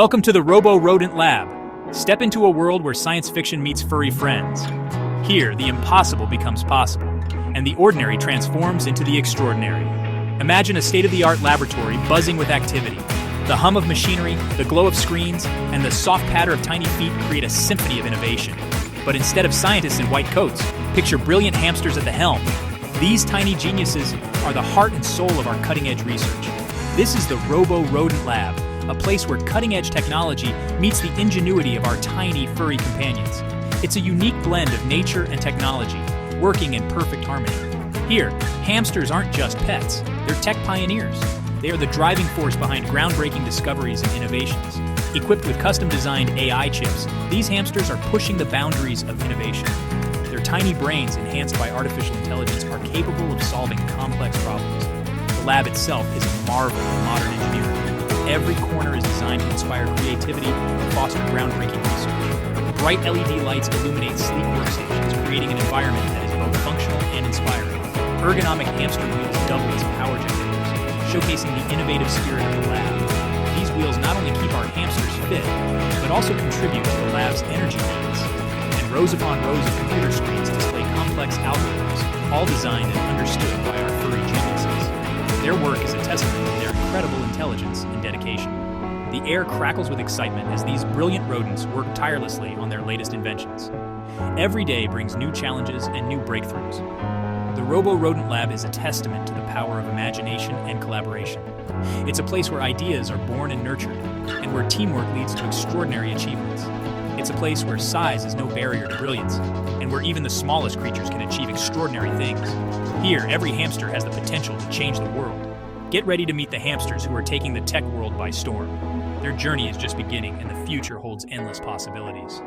Welcome to the Robo Rodent Lab. Step into a world where science fiction meets furry friends. Here, the impossible becomes possible, and the ordinary transforms into the extraordinary. Imagine a state-of-the-art laboratory buzzing with activity. The hum of machinery, the glow of screens, and the soft patter of tiny feet create a symphony of innovation. But instead of scientists in white coats, picture brilliant hamsters at the helm. These tiny geniuses are the heart and soul of our cutting-edge research. This is the Robo Rodent Lab, a place where cutting-edge technology meets the ingenuity of our tiny furry companions. It's a unique blend of nature and technology, working in perfect harmony. Here, hamsters aren't just pets, they're tech pioneers. They are the driving force behind groundbreaking discoveries and innovations. Equipped with custom-designed AI chips, these hamsters are pushing the boundaries of innovation. Their tiny brains, enhanced by artificial intelligence, are capable of solving complex problems. The lab itself is a marvel of modern engineering. Every corner is designed to inspire creativity and foster groundbreaking research. Bright LED lights illuminate sleek workstations, creating an environment that is both functional and inspiring. Ergonomic hamster wheels double as power generators, showcasing the innovative spirit of the lab. These wheels not only keep our hamsters fit, but also contribute to the lab's energy needs. And rows upon rows of computer screens display complex algorithms, all designed and understood by our furry geniuses. Their work is a testament to their incredible intelligence and dedication. The air crackles with excitement as these brilliant rodents work tirelessly on their latest inventions. Every day brings new challenges and new breakthroughs. The Robo Rodent Lab is a testament to the power of imagination and collaboration. It's a place where ideas are born and nurtured, and where teamwork leads to extraordinary achievements. It's a place where size is no barrier to brilliance, and where even the smallest creatures can achieve extraordinary things. Here, every hamster has the potential to change the world. Get ready to meet the hamsters who are taking the tech world by storm. Their journey is just beginning, and the future holds endless possibilities.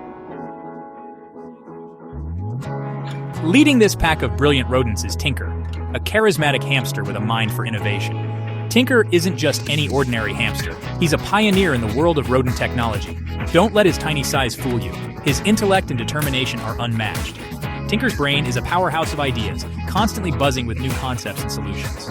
Leading this pack of brilliant rodents is Tinker, a charismatic hamster with a mind for innovation. Tinker isn't just any ordinary hamster. He's a pioneer in the world of rodent technology. Don't let his tiny size fool you. His intellect and determination are unmatched. Tinker's brain is a powerhouse of ideas, constantly buzzing with new concepts and solutions.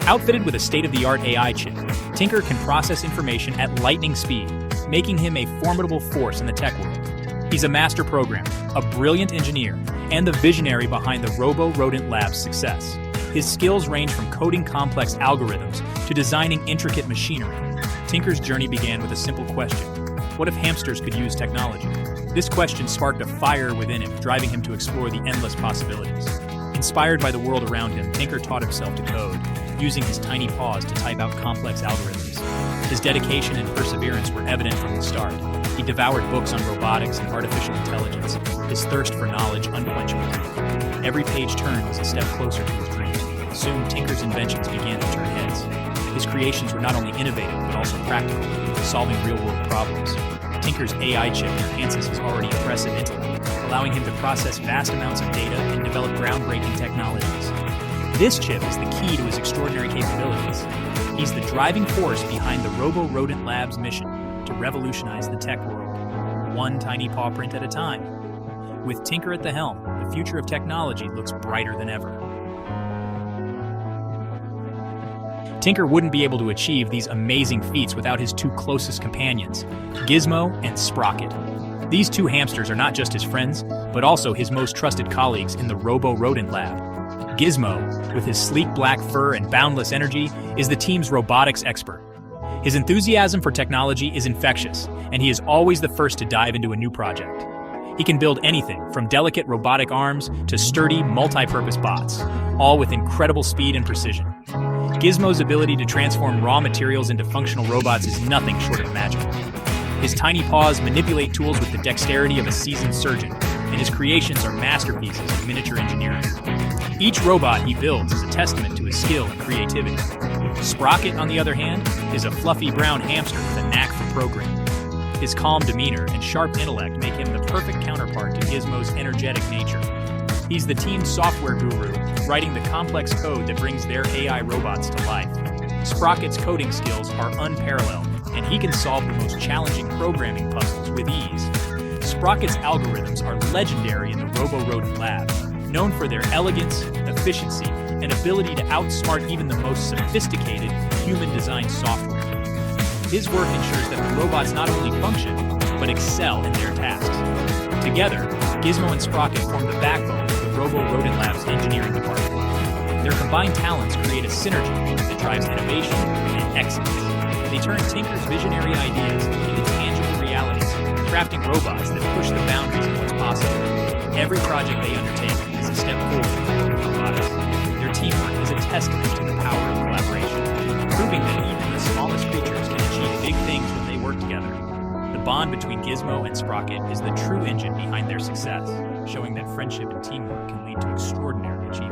Outfitted with a state-of-the-art AI chip, Tinker can process information at lightning speed, making him a formidable force in the tech world. He's a master programmer, a brilliant engineer, and the visionary behind the Robo Rodent Lab's success. His skills range from coding complex algorithms to designing intricate machinery. Tinker's journey began with a simple question: what if hamsters could use technology? This question sparked a fire within him, driving him to explore the endless possibilities. Inspired by the world around him, Tinker taught himself to code, using his tiny paws to type out complex algorithms. His dedication and perseverance were evident from the start. He devoured books on robotics and artificial intelligence, his thirst for knowledge unquenchable. Every page turned was a step closer to his dream. Soon, Tinker's inventions began to turn heads. His creations were not only innovative, but also practical, solving real-world problems. Tinker's AI chip enhances his already impressive intellect, allowing him to process vast amounts of data and develop groundbreaking technologies. This chip is the key to his extraordinary capabilities. He's the driving force behind the Robo Rodent Lab's mission to revolutionize the tech world, one tiny paw print at a time. With Tinker at the helm, the future of technology looks brighter than ever. Tinker wouldn't be able to achieve these amazing feats without his two closest companions, Gizmo and Sprocket. These two hamsters are not just his friends, but also his most trusted colleagues in the Robo Rodent Lab. Gizmo, with his sleek black fur and boundless energy, is the team's robotics expert. His enthusiasm for technology is infectious, and he is always the first to dive into a new project. He can build anything from delicate robotic arms to sturdy, multi-purpose bots, all with incredible speed and precision. Gizmo's ability to transform raw materials into functional robots is nothing short of magical. His tiny paws manipulate tools with the dexterity of a seasoned surgeon, and his creations are masterpieces of miniature engineering. Each robot he builds is a testament to his skill and creativity. Sprocket, on the other hand, is a fluffy brown hamster with a knack for programming. His calm demeanor and sharp intellect make him the perfect counterpart to Gizmo's energetic nature. He's the team's software guru, writing the complex code that brings their AI robots to life. Sprocket's coding skills are unparalleled, and he can solve the most challenging programming puzzles with ease. Sprocket's algorithms are legendary in the Robo Rodent Lab, known for their elegance, efficiency, and ability to outsmart even the most sophisticated human-designed software. His work ensures that the robots not only function, but excel in their tasks. Together, Gizmo and Sprocket form the backbone of the Robo-Rodent Lab's engineering department. Their combined talents create a synergy that drives innovation and excellence. They turn Tinker's visionary ideas into tangible realities, crafting robots that push the boundaries of what's possible. Every project they undertake is a step forward in robotics. Their teamwork is a testament to the power of collaboration, proving that even the smallest creatures can achieve big things when they work together. The bond between Gizmo and Sprocket is the true engine behind their success, showing that friendship and teamwork can lead to extraordinary achievements.